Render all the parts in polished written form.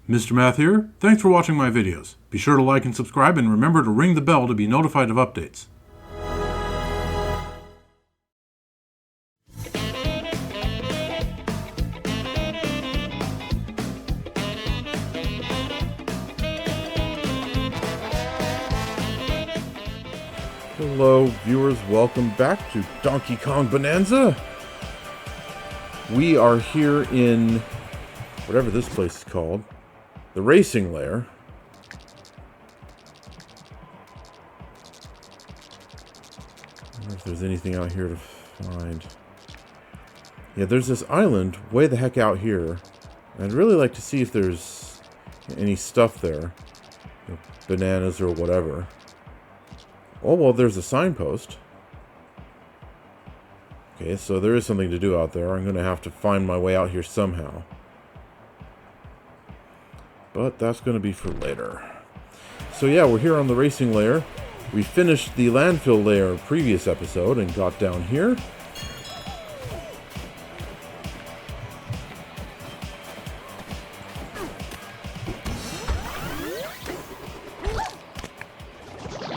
Mr. Math here. Thanks for watching my videos. Be sure to like and subscribe and remember to ring the bell to be notified of updates. Hello viewers, welcome back to Donkey Kong Bananza. We are here in whatever this place is called. The Racing Layer. I wonder if there's anything out here to find. Yeah, there's this island way the heck out here. And I'd really like to see if there's any stuff there. You know, bananas or whatever. Oh, well, there's a signpost. Okay, so there is something to do out there. I'm going to have to find my way out here somehow. But that's going to be for later. So yeah, we're here on the Racing Layer. We finished the landfill layer previous episode and got down here.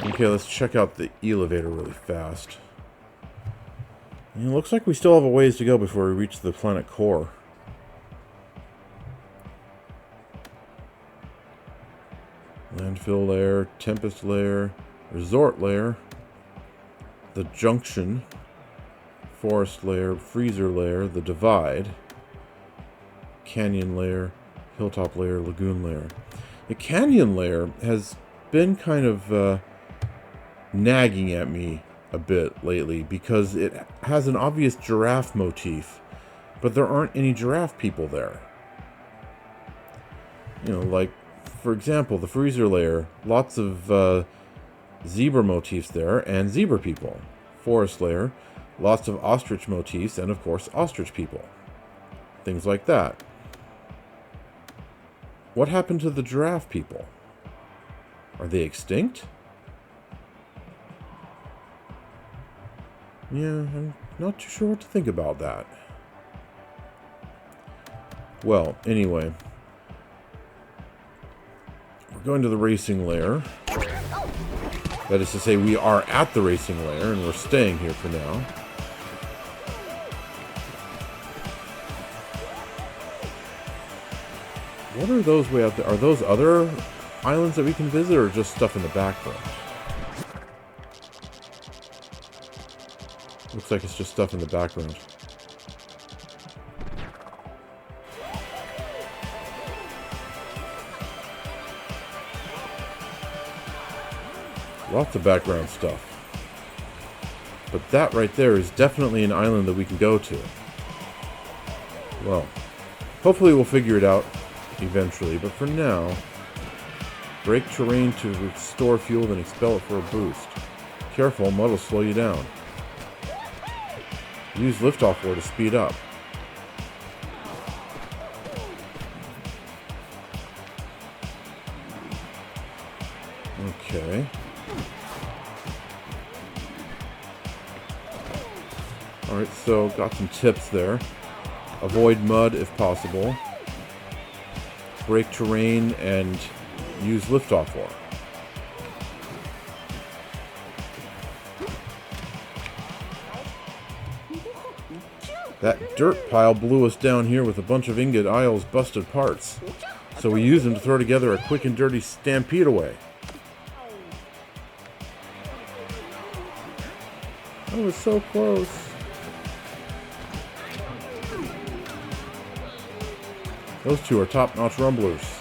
Okay, let's check out the elevator really fast. And it looks like we still have a ways to go before we reach the planet core. Landfill layer, Tempest layer, Resort layer, the Junction, Forest layer, Freezer layer, the Divide, Canyon layer, Hilltop layer, Lagoon layer. The Canyon layer has been kind of nagging at me a bit lately because it has an obvious giraffe motif, but there aren't any giraffe people there. You know, like, for example, the Freezer layer, lots of zebra motifs there, and zebra people. Forest layer, lots of ostrich motifs, and of course, ostrich people. Things like that. What happened to the giraffe people? Are they extinct? Yeah, I'm not too sure what to think about that. Well, anyway. We're going to the Racing Layer. That is to say, we are at the Racing Layer, and we're staying here for now. What are those way out there? Are those other islands that we can visit, or just stuff in the background? Looks like it's just stuff in the background. Lots of background stuff. But that right there is definitely an island that we can go to. Well, hopefully we'll figure it out eventually, but for now, brake terrain to restore fuel, then expel it for a boost. Careful, mud will slow you down. Use liftoff ore to speed up. Okay. Alright, so got some tips there. Avoid mud if possible. Brake terrain and use liftoff ore. That dirt pile blew us down here with a bunch of Ingot Isle's busted parts. So we used them to throw together a quick and dirty Stampedeway. I was so close. Those two are top-notch rumblers.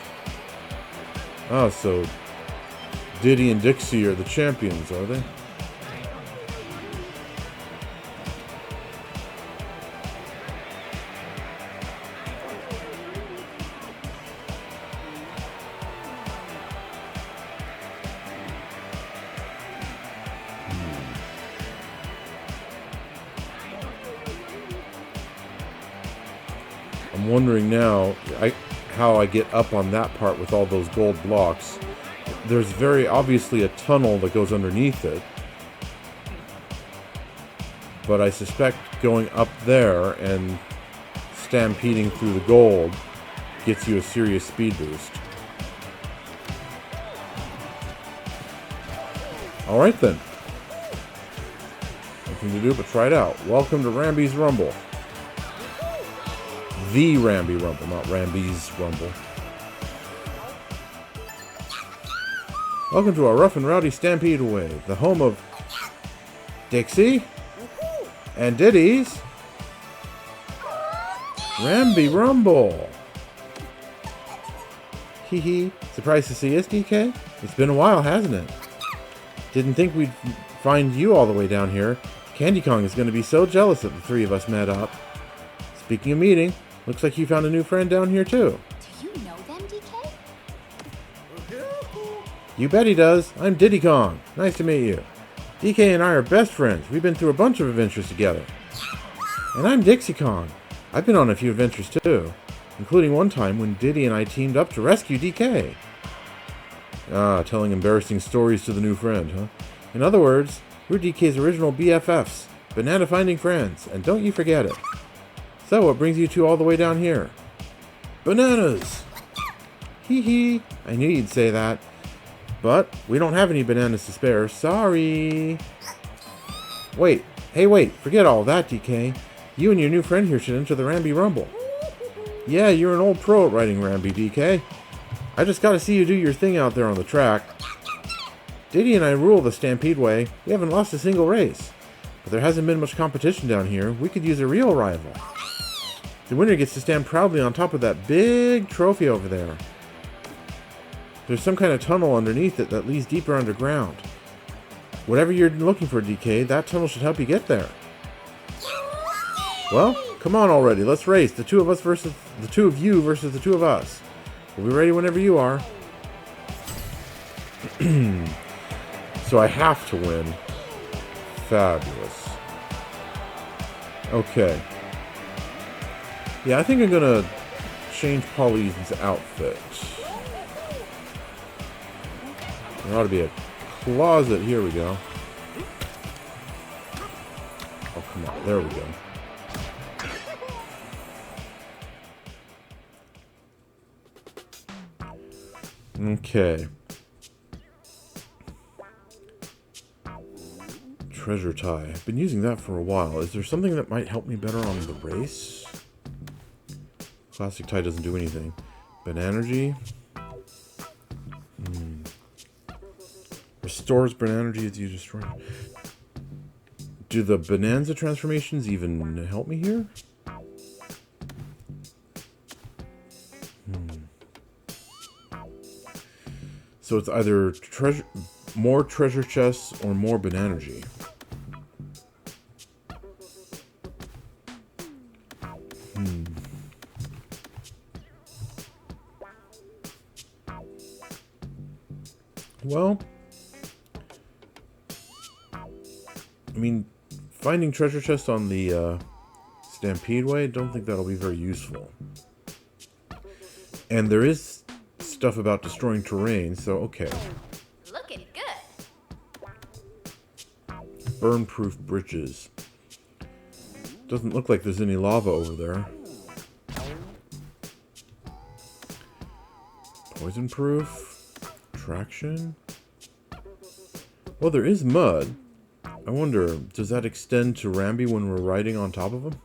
Ah, so Diddy and Dixie are the champions, are they? I'm wondering now how I get up on that part with all those gold blocks. There's very obviously a tunnel that goes underneath it. But I suspect going up there and stampeding through the gold gets you a serious speed boost. Alright then. Nothing to do but try it out. Welcome to Rambi's Rumble. The Rambi Rumble, not Rambi's Rumble. Welcome to our rough and rowdy Stampedeway, the home of Dixie and Diddy's Rambi Rumble. Hee hee. Surprised to see us, DK? It's been a while, hasn't it? Didn't think we'd find you all the way down here. Candy Kong is going to be so jealous that the three of us met up. Speaking of meeting, looks like you found a new friend down here too. Do you know them, DK? You bet he does. I'm Diddy Kong. Nice to meet you. DK and I are best friends. We've been through a bunch of adventures together. And I'm Dixie Kong. I've been on a few adventures too, including one time when Diddy and I teamed up to rescue DK. Ah, telling embarrassing stories to the new friend, huh? In other words, we're DK's original BFFs, banana finding friends, and don't you forget it. So, what brings you two all the way down here? Bananas! Hee hee, I knew you'd say that. But, we don't have any bananas to spare, sorry. Wait, forget all that, DK. You and your new friend here should enter the Rambi Rumble. Yeah, you're an old pro at riding Rambi, DK. I just gotta see you do your thing out there on the track. Diddy and I rule the Stampedeway. We haven't lost a single race. But there hasn't been much competition down here. We could use a real rival. The winner gets to stand proudly on top of that big trophy over there. There's some kind of tunnel underneath it that leads deeper underground. Whatever you're looking for, DK, that tunnel should help you get there. Well, come on already. Let's race. The two of you versus the two of us. We'll be ready whenever you are. So I have to win. Fabulous. Okay. Yeah, I think I'm gonna change Pauline's outfit. There ought to be a closet. Here we go. Oh, come on. There we go. Okay. Treasure tie. I've been using that for a while. Is there something that might help me better on the race? Classic tie doesn't do anything. Bananargy. Restores Bananargy as you destroy. Do the Bananza transformations even help me here? So it's either more treasure chests or more Bananargy. Well, I mean, finding treasure chests on the Stampedeway, don't think that'll be very useful. And there is stuff about destroying terrain, so okay. Looking good. Burn-proof bridges. Doesn't look like there's any lava over there. Poison-proof. Traction. Well, there is mud. I wonder, does that extend to Rambi when we're riding on top of him?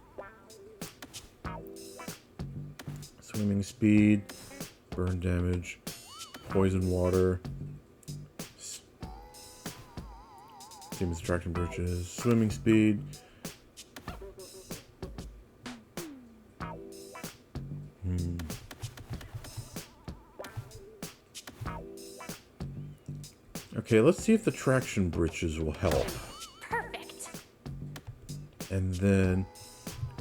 Swimming speed. Burn damage. Poison water. Same as traction bridges. Swimming speed. Okay, let's see if the traction bridges will help. Perfect. And then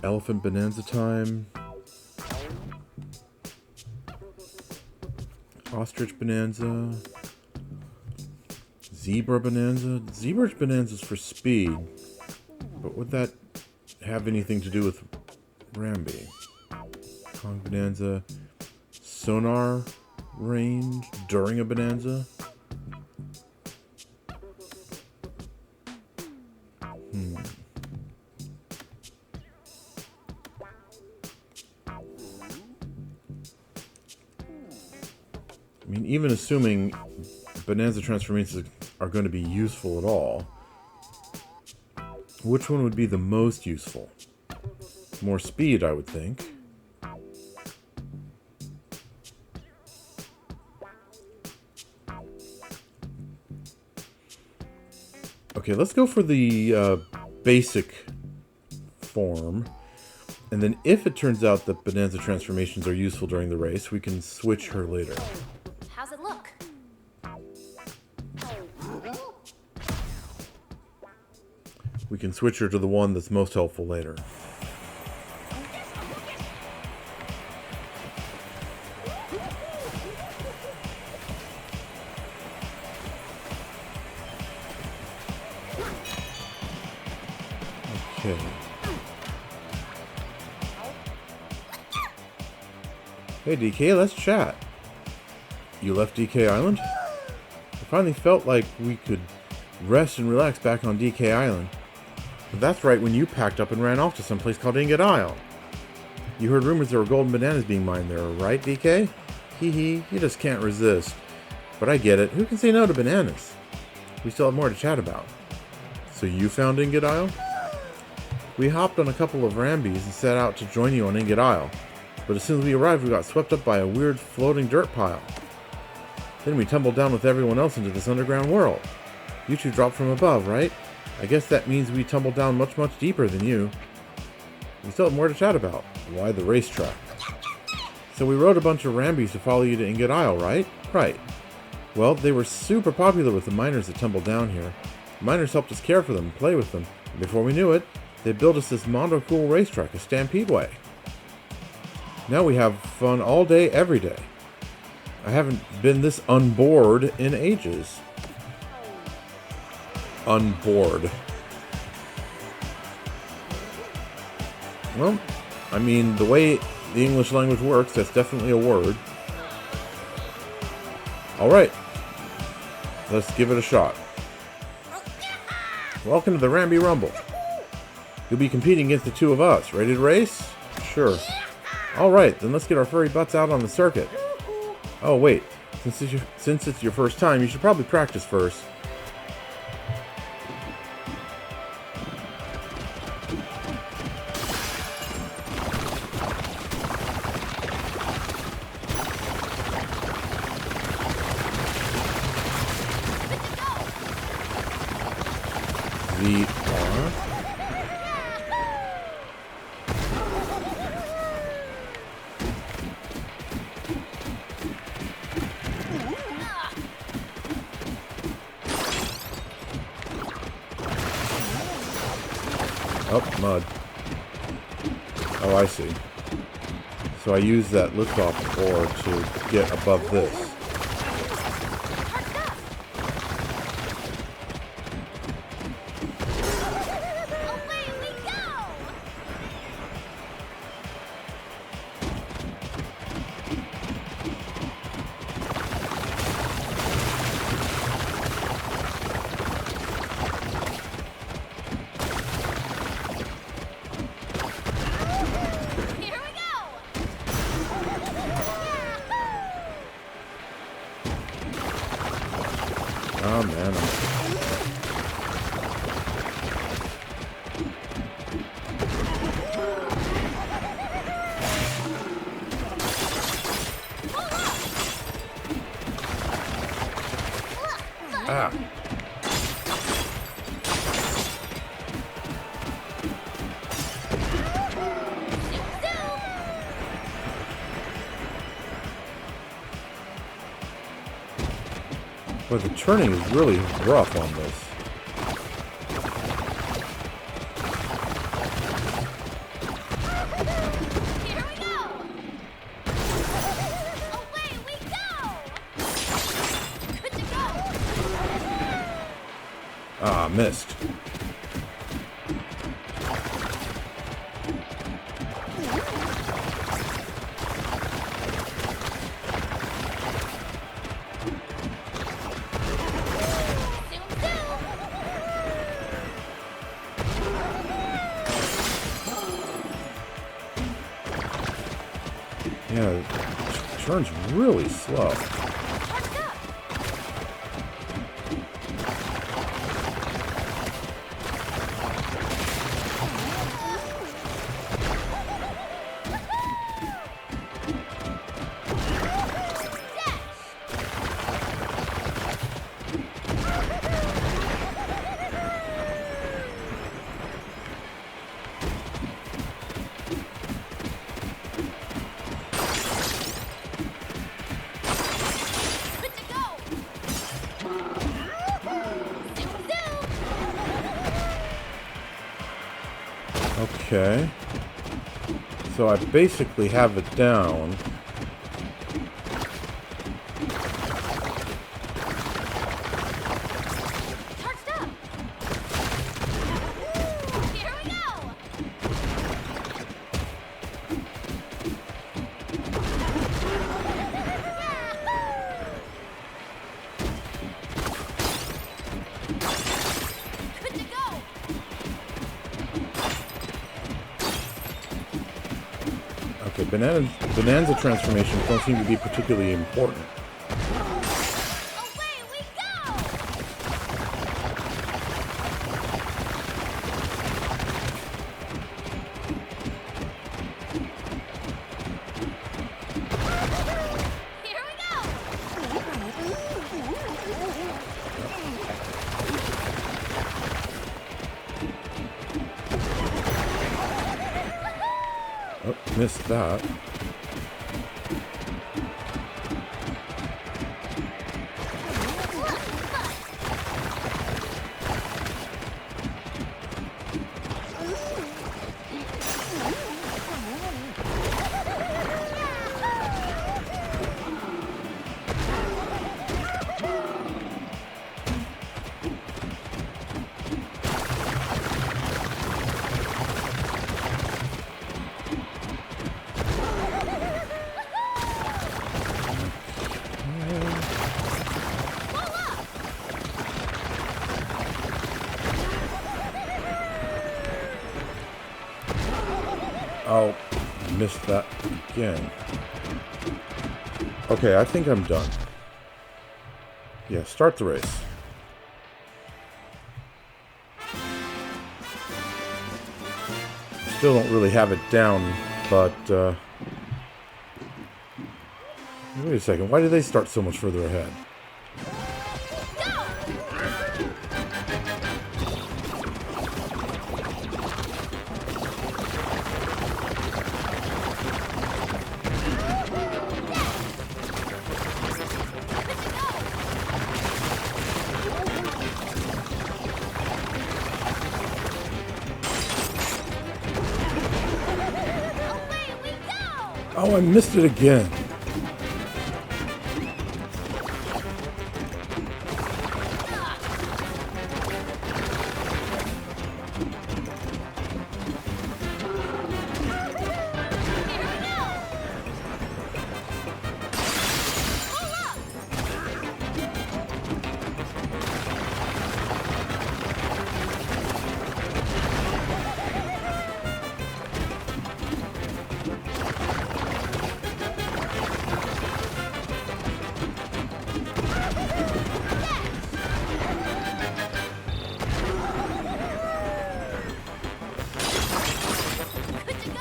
Elephant Bananza time. Ostrich Bonanza. Zebra Bonanza. Zebra Bonanza's for speed. But would that have anything to do with Rambi? Kong Bonanza. Sonar range during a Bonanza. I mean, even assuming Bananza transformations are going to be useful at all, which one would be the most useful? More speed, I would think. Okay, let's go for the basic form. And then if it turns out that Bananza transformations are useful during the race, we can switch her later. How's it look? We can switch her to the one that's most helpful later. Okay. Hey DK, let's chat. You left DK Island? I finally felt like we could rest and relax back on DK Island. But that's right when you packed up and ran off to some place called Ingot Isle. You heard rumors there were golden bananas being mined there, right DK? Hee hee, you just can't resist. But I get it, who can say no to bananas? We still have more to chat about. So you found Ingot Isle? We hopped on a couple of Rambis and set out to join you on Ingot Isle. But as soon as we arrived, we got swept up by a weird floating dirt pile. Then we tumbled down with everyone else into this underground world. You two dropped from above, right? I guess that means we tumbled down much, much deeper than you. We still have more to chat about. Why the racetrack? So we rode a bunch of Rambis to follow you to Ingot Isle, right? Right. Well, they were super popular with the miners that tumbled down here. The miners helped us care for them and play with them. And before we knew it, they built us this mondo cool racetrack, a Stampedeway. Now we have fun all day, every day. I haven't been this unbored in ages. Unbored. Well, I mean, the way the English language works, that's definitely a word. Alright. Let's give it a shot. Welcome to the Rambi Rumble. You'll be competing against the two of us. Ready to race? Sure. Alright, then let's get our furry butts out on the circuit. Oh wait, since it's your first time, you should probably practice first. Oh, mud. Oh, I see. So I use that liftoff ore to get above this. Oh man. Ah. But the turning is really rough on this. Here we go! Away we go! Good to go! Ah, missed. turns really slow. Charged up. Good to go. Zoom, zoom. Okay. So I basically have it down. Charged up. Here we go. Good to go. Okay, Bananza transformations don't seem to be particularly important. Away we go. Here we go. Oh, missed that. Oh, missed that again. Okay, I think I'm done. Yeah, start the race. Still don't really have it down, but wait a second, why did they start so much further ahead? Away we go. Oh, I missed it again. Good to go.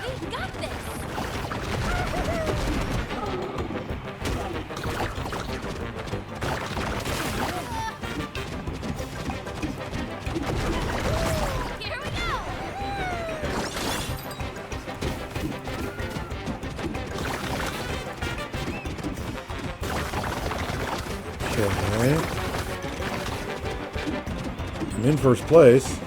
We've got this. Here we go. Okay. I'm in first place.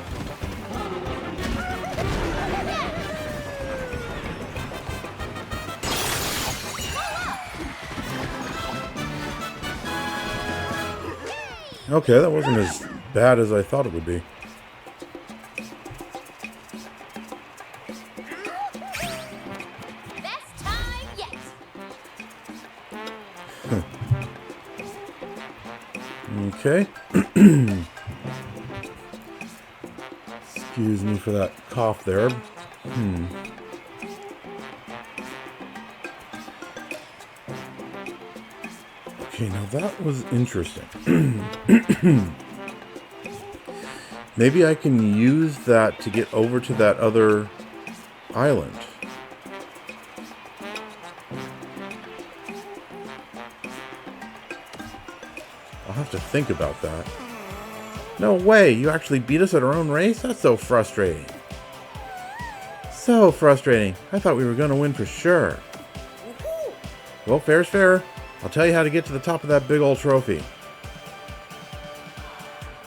Okay, that wasn't as bad as I thought it would be. Best time yet. Okay. Excuse me for that cough there. Okay, now that was interesting. Maybe I can use that to get over to that other island. I'll have to think about that. No way! You actually beat us at our own race? That's so frustrating. So frustrating. I thought we were going to win for sure. Well, fair's fair. I'll tell you how to get to the top of that big old trophy.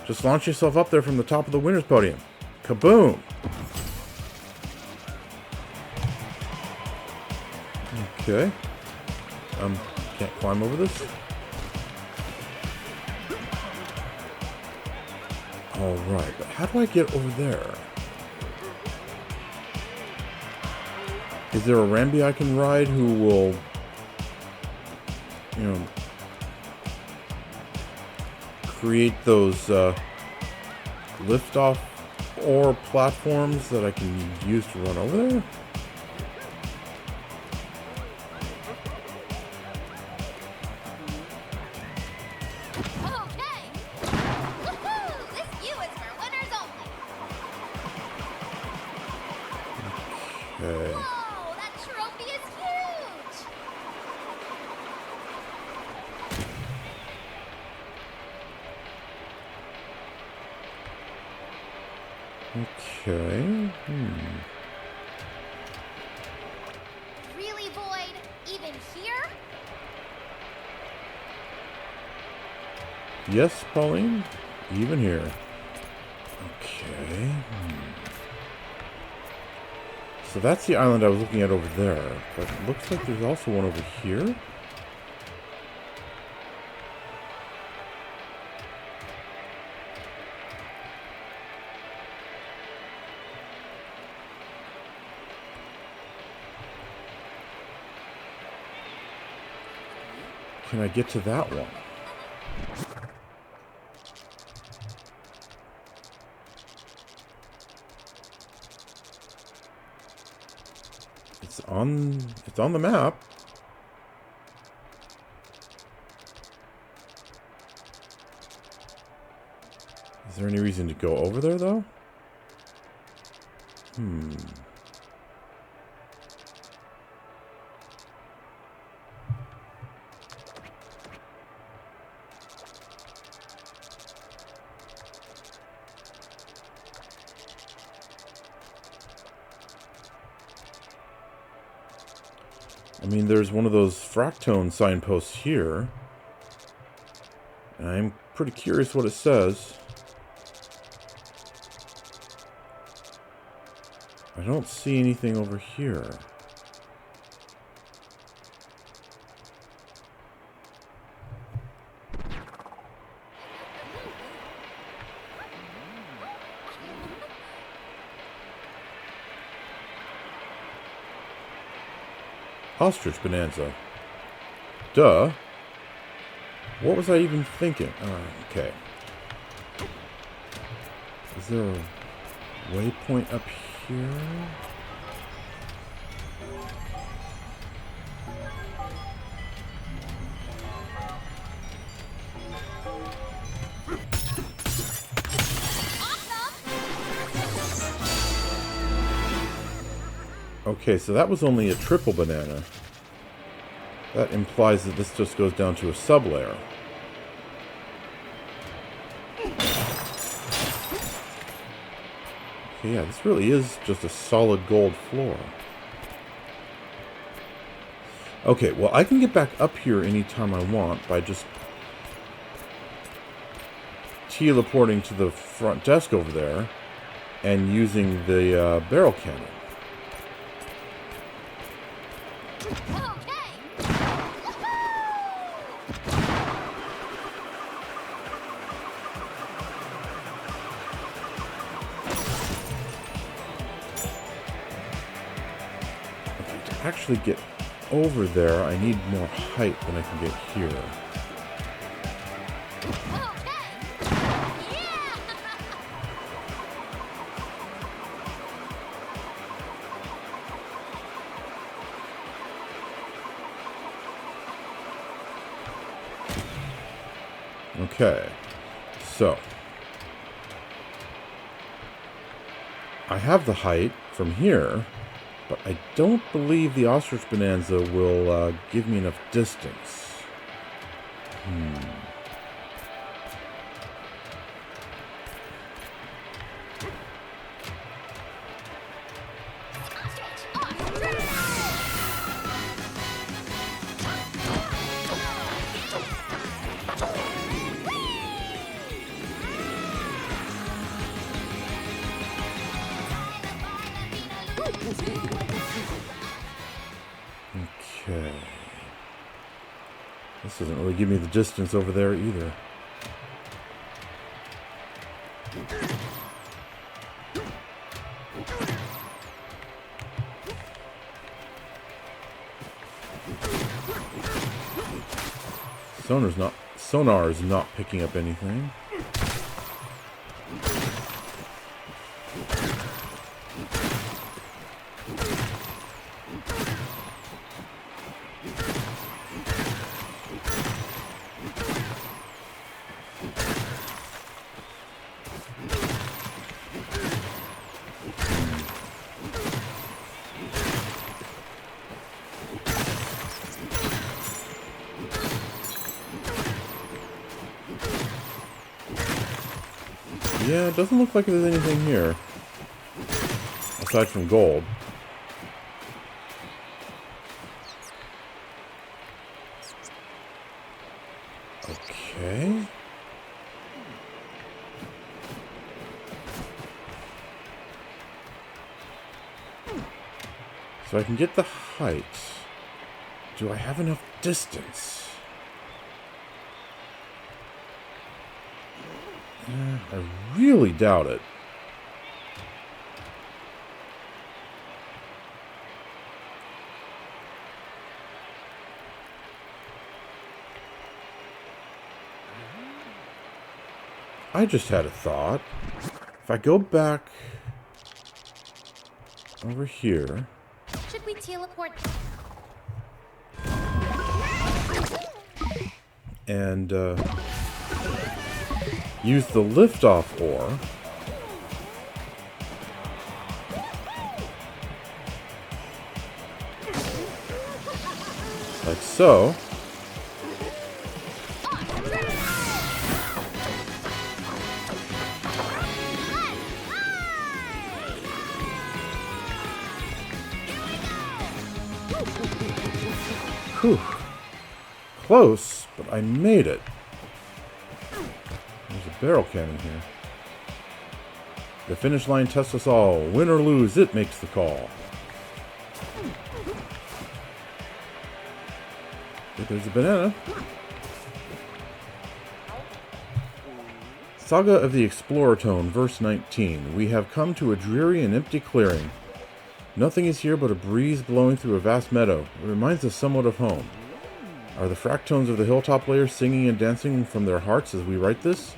Just launch yourself up there from the top of the winner's podium. Kaboom! Okay. Can't climb over this? Alright, but how do I get over there? Is there a Rambi I can ride who will, you know, create those lift-off or platforms that I can use to run over there? Okay. Woohoo! This view is for winners only. Okay. Whoa, that trophy is huge. Okay. Really, Void? Even here? Yes, Pauline. Even here. Okay. So that's the island I was looking at over there. But it looks like there's also one over here. Can I get to that one? It's on the map. Is there any reason to go over there though? I mean, there's one of those fractone signposts here. And I'm pretty curious what it says. I don't see anything over here. Ostrich Bananza. Duh. What was I even thinking? Okay. Is there a waypoint up here? Okay, so that was only a triple banana. That implies that this just goes down to a sub-layer. Okay, yeah, this really is just a solid gold floor. Okay, well, I can get back up here anytime I want by just teleporting to the front desk over there and using the barrel cannon. Actually get over there, I need more height than I can get here. Okay, so I have the height from here, but I don't believe the Ostrich Bonanza will give me enough distance. Okay. This doesn't really give me the distance over there either. Sonar is not picking up anything. Yeah, it doesn't look like there's anything here. Aside from gold. Okay. So I can get the height. Do I have enough distance? I really doubt it. I just had a thought. If I go back over here. Should we teleport? And use the liftoff ore. Like so. Whew. Close, but I made it. There's a barrel cannon here. The finish line tests us all. Win or lose, it makes the call. Okay, there's a banana. Saga of the Explorer Tone, verse 19. We have come to a dreary and empty clearing. Nothing is here but a breeze blowing through a vast meadow. It reminds us somewhat of home. Are the fractones of the hilltop layer singing and dancing from their hearts as we write this?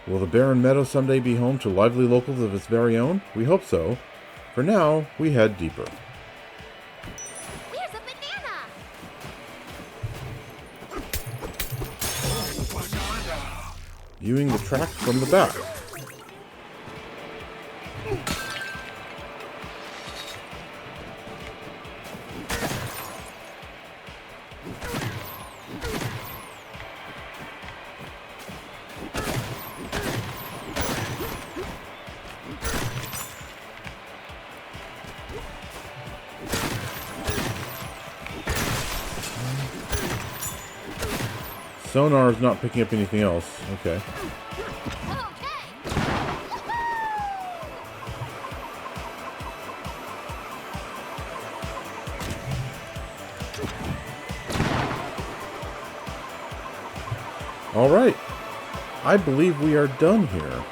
Will the barren meadow someday be home to lively locals of its very own? We hope so. For now, we head deeper. There's a banana! Viewing the track from the back. Sonar is not picking up anything else. Okay. All right. I believe we are done here.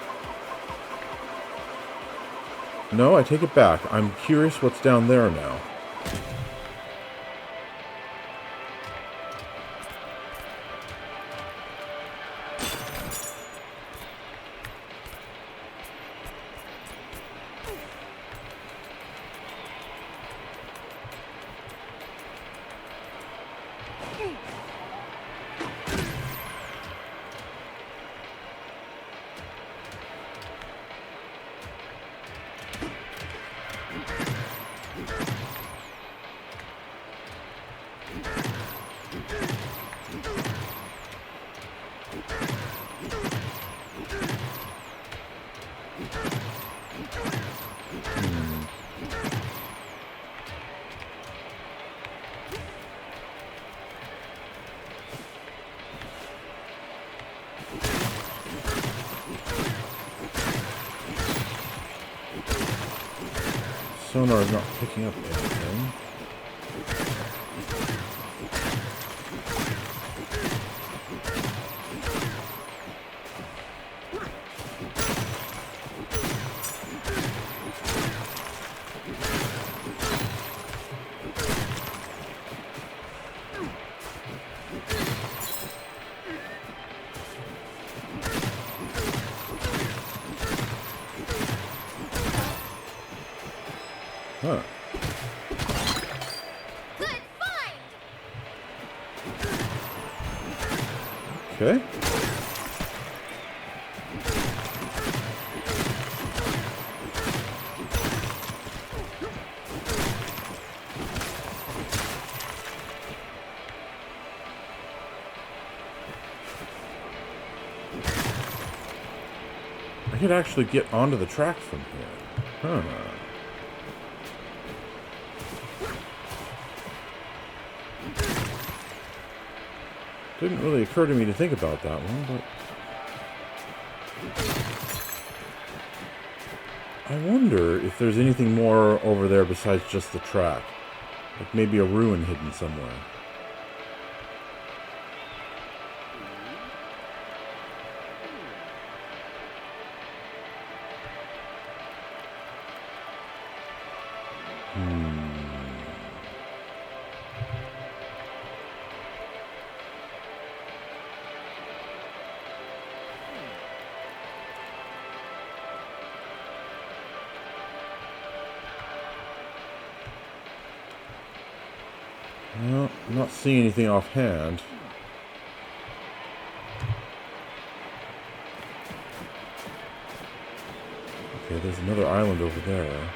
No, I take it back. I'm curious what's down there now. Sonar is not picking up anything. Huh. Good find! Okay. I could actually get onto the track from here. Huh. Didn't really occur to me to think about that one, but I wonder if there's anything more over there besides just the track. Like maybe a ruin hidden somewhere. Well, I'm not seeing anything offhand. Okay, there's another island over there.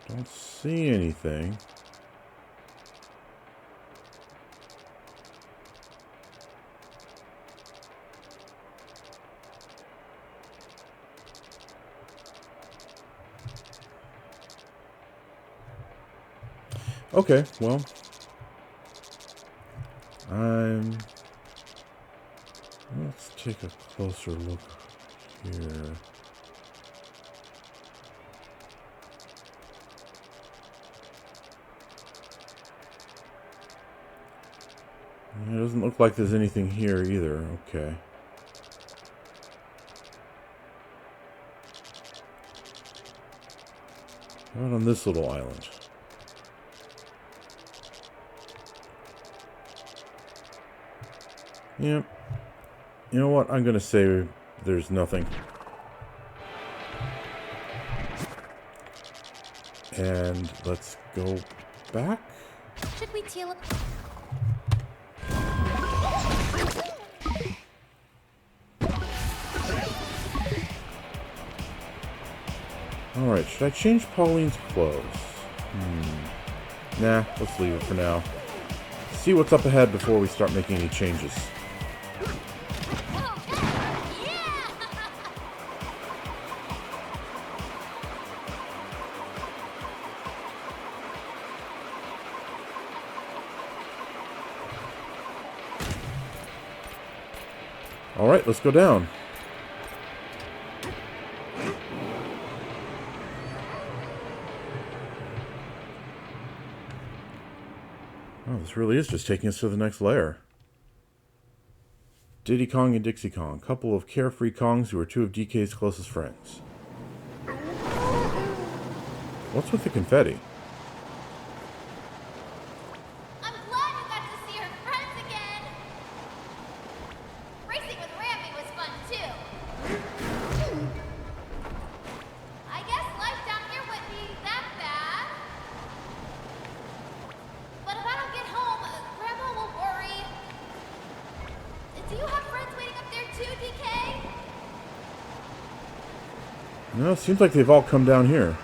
Don't see anything. Okay, well, let's take a closer look here. It doesn't look like there's anything here either. Okay. How about on this little island? Yep. You know what? I'm going to say there's nothing. And let's go back. Should we teal up? Alright, should I change Pauline's clothes? Nah, let's leave it for now. See what's up ahead before we start making any changes. Alright, let's go down. Oh, this really is just taking us to the next layer. Diddy Kong and Dixie Kong, couple of carefree Kongs who are two of DK's closest friends. What's with the confetti? Do you have friends waiting up there too, DK? No, it seems like they've all come down here.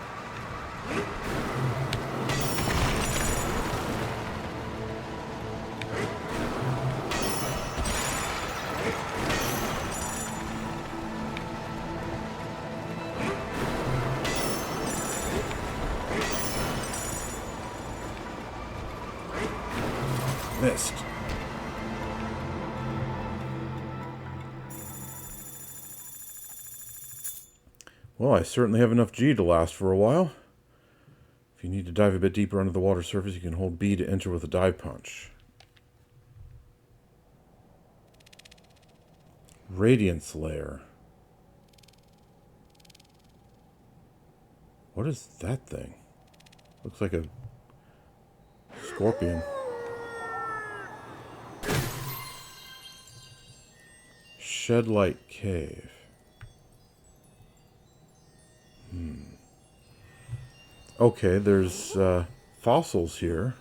Missed. Well, I certainly have enough G to last for a while. If you need to dive a bit deeper under the water surface, you can hold B to enter with a dive punch. Radiance Layer. What is that thing? Looks like a scorpion. Shedlight Cave. Okay, there's fossils here.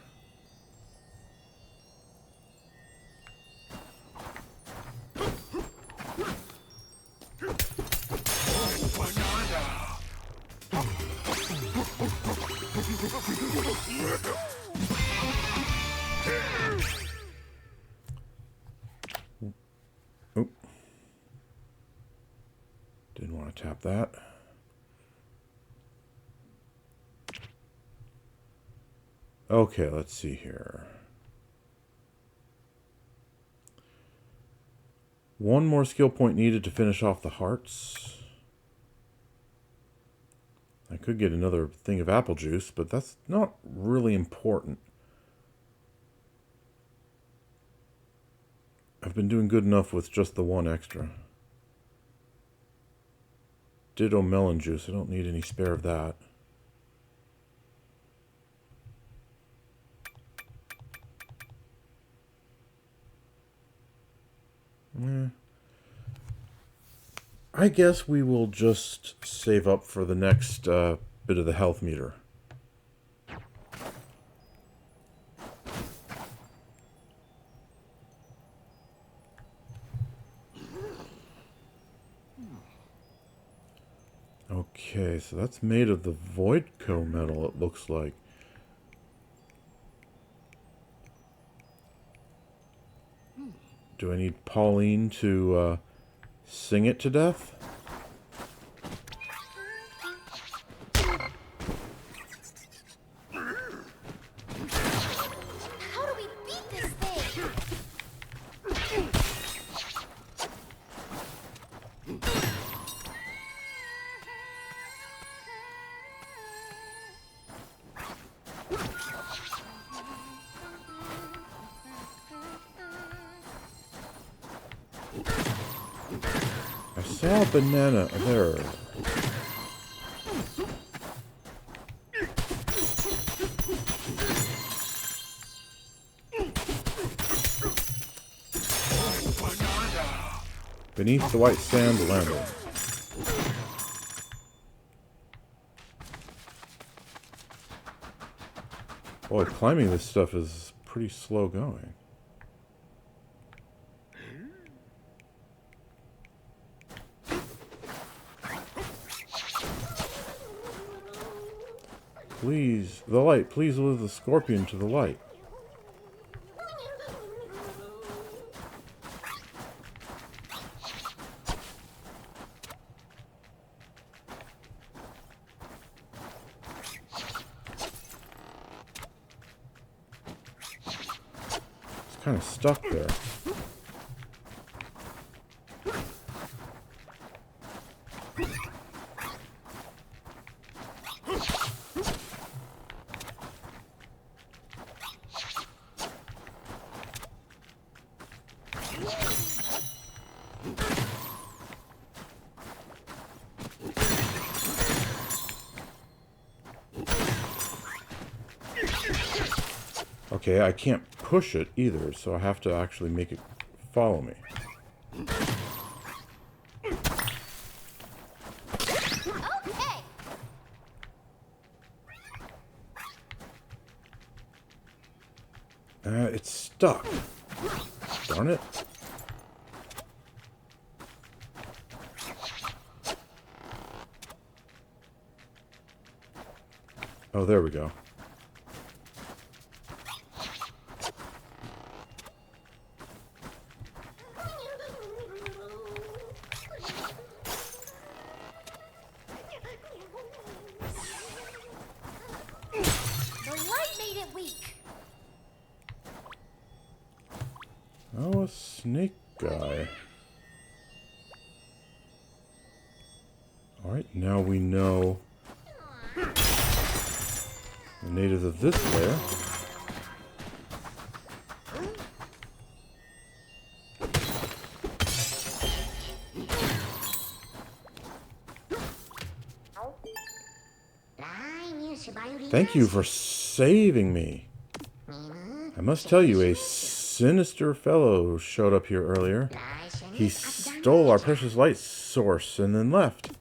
Oop. Didn't want to tap that. Okay, let's see here. One more skill point needed to finish off the hearts. I could get another thing of apple juice, but that's not really important. I've been doing good enough with just the one extra. Ditto melon juice. I don't need any spare of that. I guess we will just save up for the next bit of the health meter. Okay, so that's made of the Voidco metal, it looks like. Do I need Pauline to sing it to death? How do we beat this thing? I saw a banana there. Beneath the white sand landing. Boy, climbing this stuff is pretty slow going. Please, the light. Please lure the scorpion to the light. It's kind of stuck there. Okay, I can't push it either, so I have to actually make it follow me. Okay. It's stuck. Darn it. Oh, there we go. The light made it weak. Oh, a snake guy. Alright, now we know the natives of this layer. Thank you for saving me. I must tell you, a sinister fellow showed up here earlier. He stole our precious light source and then left.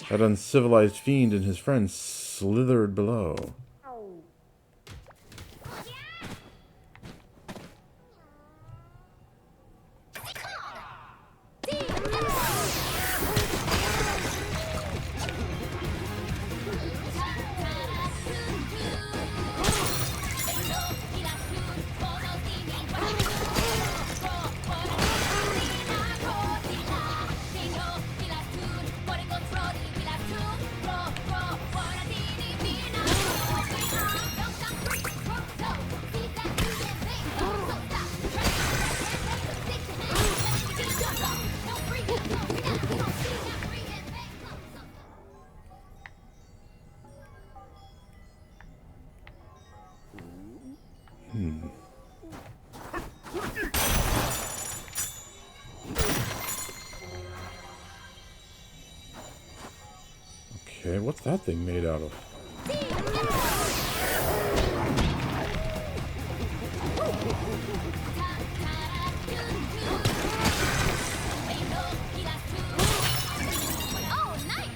That uncivilized fiend and his friends slithered below. Okay, what's that thing made out of? Oh, nice.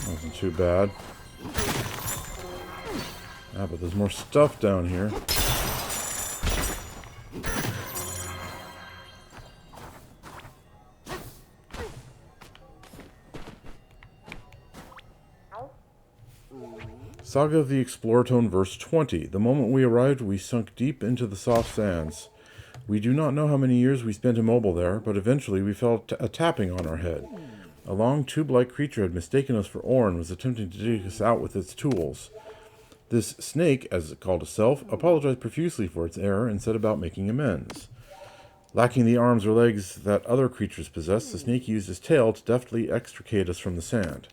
Wasn't too bad. Ah, but there's more stuff down here. Saga of the Exploratone, verse 20. The moment we arrived, we sunk deep into the soft sands. We do not know how many years we spent immobile there, but eventually we felt a tapping on our head. A long tube-like creature had mistaken us for ore and was attempting to dig us out with its tools. This snake, as it called itself, apologized profusely for its error and set about making amends. Lacking the arms or legs that other creatures possess, the snake used his tail to deftly extricate us from the sand.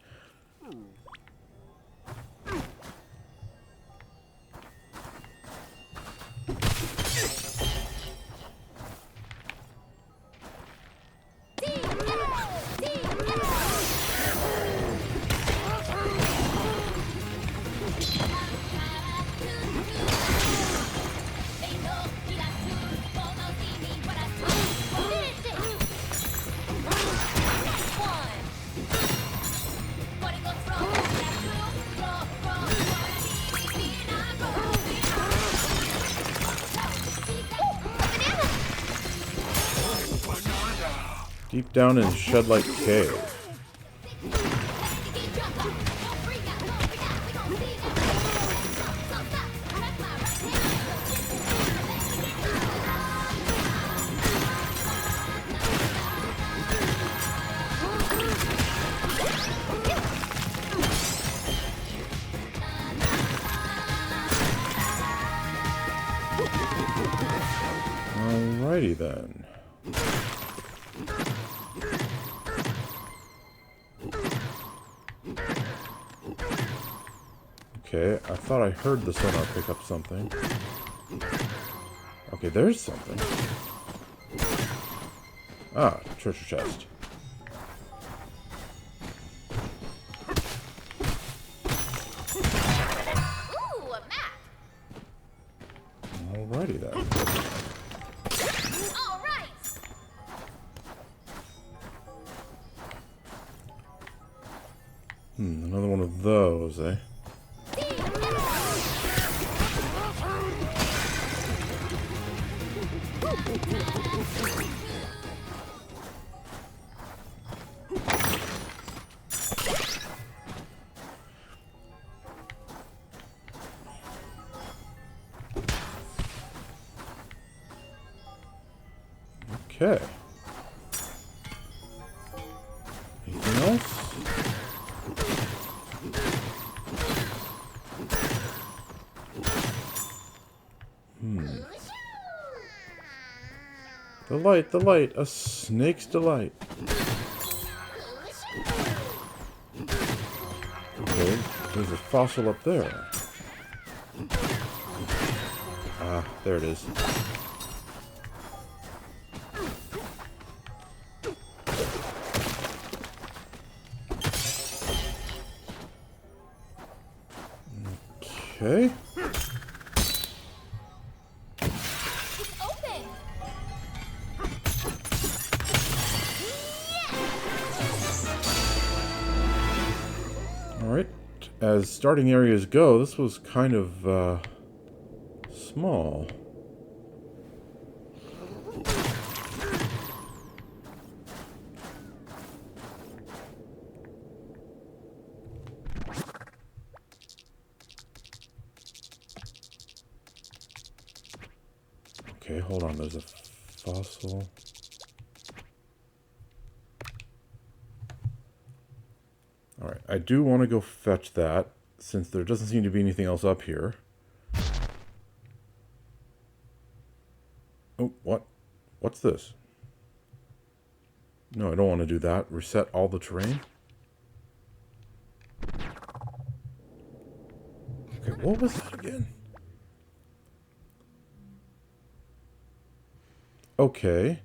Deep down in Shedlight Cave. Alrighty then. Okay, I thought I heard the sonar pick up something. Okay, there's something. Ah, treasure chest. Ooh, a map. Alrighty then. All right. eh? Okay. Anything else? The light, a snake's delight. Okay, there's a fossil up there. Ah, there it is. Okay. Open. Alright. As starting areas go, this was kind of small. Okay, hold on, there's a fossil. Alright, I do want to go fetch that, since there doesn't seem to be anything else up here. Oh, what? What's this? No, I don't want to do that. Reset all the terrain. Okay, what was that again? Okay.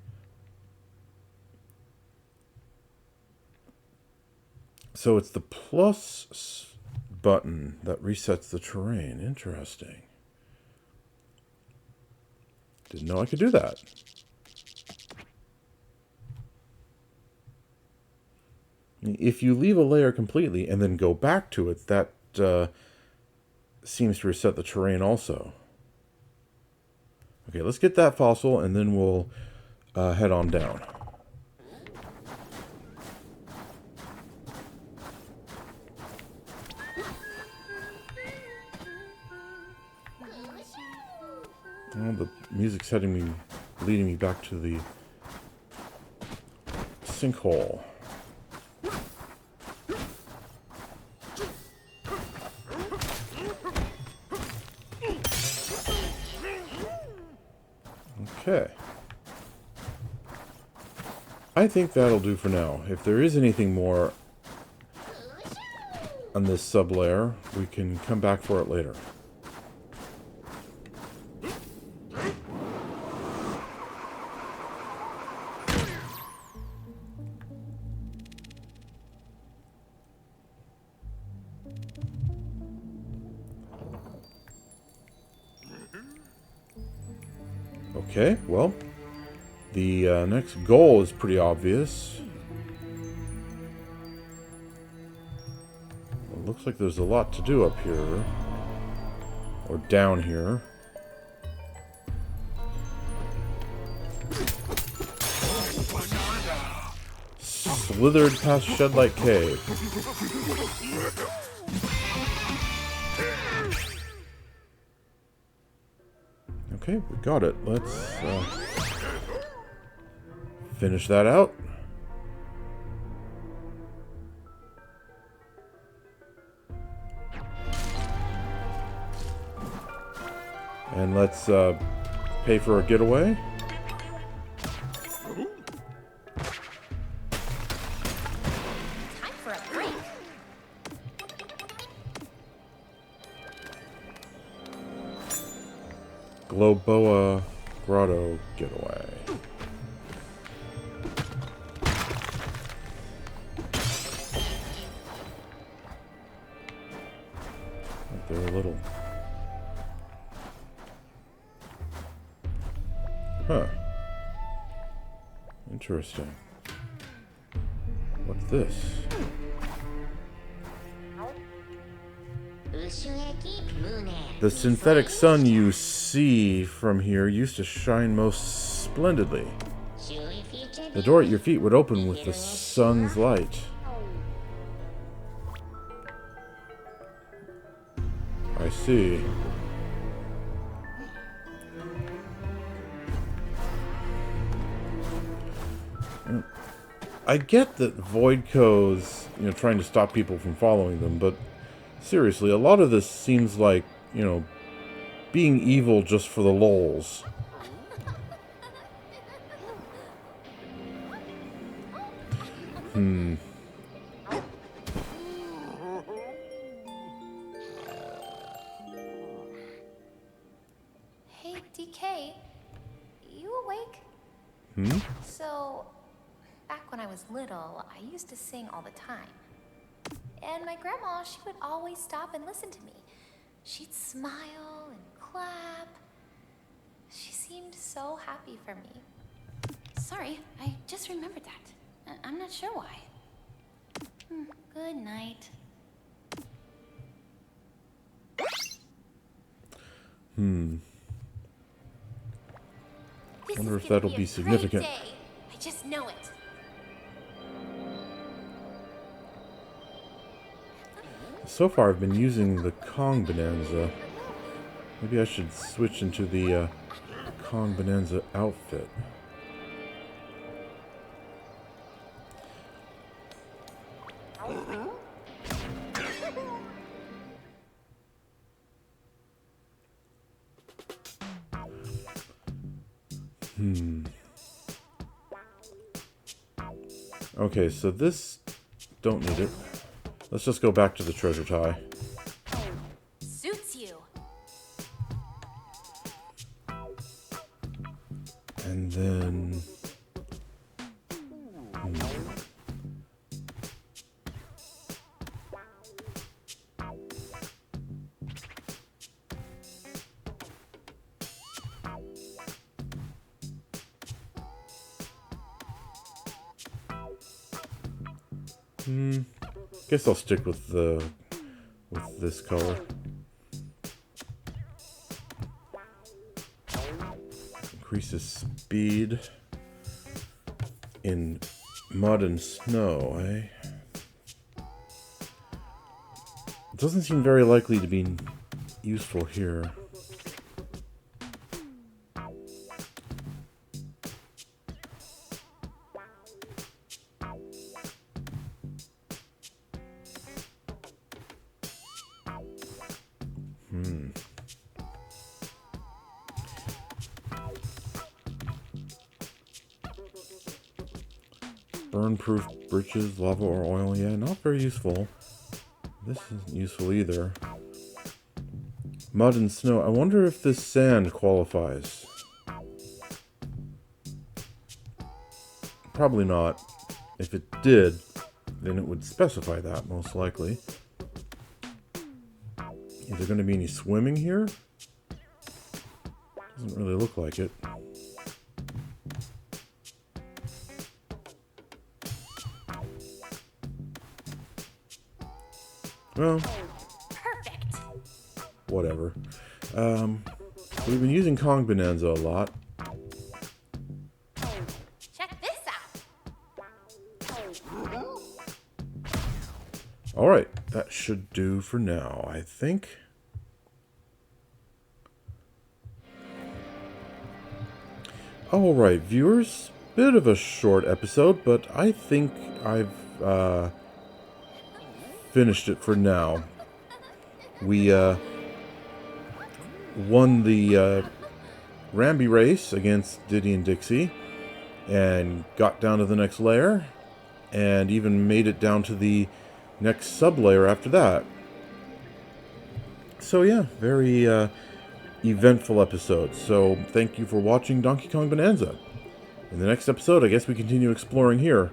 So it's the plus button that resets the terrain. Interesting. Didn't know I could do that. If you leave a layer completely and then go back to it, that seems to reset the terrain also. Okay, let's get that fossil and then we'll head on down. Oh, the music's leading me back to the sinkhole. Okay. I think that'll do for now. If there is anything more on this sub-layer, we can come back for it later. Okay, well, the next goal is pretty obvious. It looks like there's a lot to do up here, or down here. Slithered past Shedlight Cave. Okay, we got it. Let's finish that out. And let's pay for a getaway. Time for a break. Globoa Grotto getaway. They're a little... Huh. Interesting. What's this? The synthetic sun you see from here used to shine most splendidly. The door at your feet would open with the sun's light. I see. I get that Voidco's, trying to stop people from following them, but seriously, a lot of this seems like, being evil just for the lols. Hey, DK, you awake? So, back when I was little, I used to sing all the time. And my grandma, she would always stop and listen to me. She'd smile and clap. She seemed so happy for me. Sorry, I just remembered that. I'm not sure why. Good night. This Wonder is if gonna that'll be be a significant. great day. I just know it. So far, I've been using the Kong Bonanza. Maybe I should switch into the Kong Bonanza outfit. Okay, so this... don't need it. Let's just go back to the treasure tie. Suits you. And then... guess I'll stick with this color. Increases speed in mud and snow, eh? It doesn't seem very likely to be useful here. Burn-proof breeches, lava or oil. Yeah, not very useful. This isn't useful either. Mud and snow. I wonder if this sand qualifies. Probably not. If it did, then it would specify that, most likely. Is there going to be any swimming here? Doesn't really look like it. Well, Perfect. whatever. We've been using Kong Bonanza a lot. Check this out. Alright, that should do for now, I think. Alright, viewers. Bit of a short episode, but I think I've finished it for now. We won the Rambi race against Diddy and Dixie and got down to the next layer and even made it down to the next sub-layer after that. So yeah, very eventful episode. So thank you for watching Donkey Kong Bonanza. In the next episode, I guess we continue exploring here,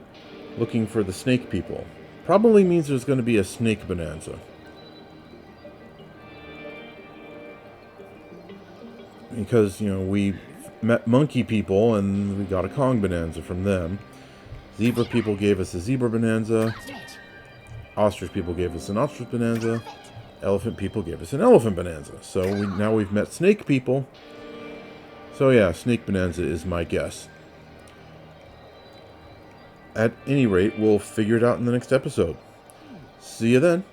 looking for the snake people. Probably means there's going to be a snake bonanza. Because, we met monkey people and we got a Kong bonanza from them. Zebra people gave us a zebra bonanza. Ostrich people gave us an ostrich bonanza. elephant people gave us an elephant bonanza. So now we've met snake people. So yeah, snake bonanza is my guess. At any rate, we'll figure it out in the next episode. See you then.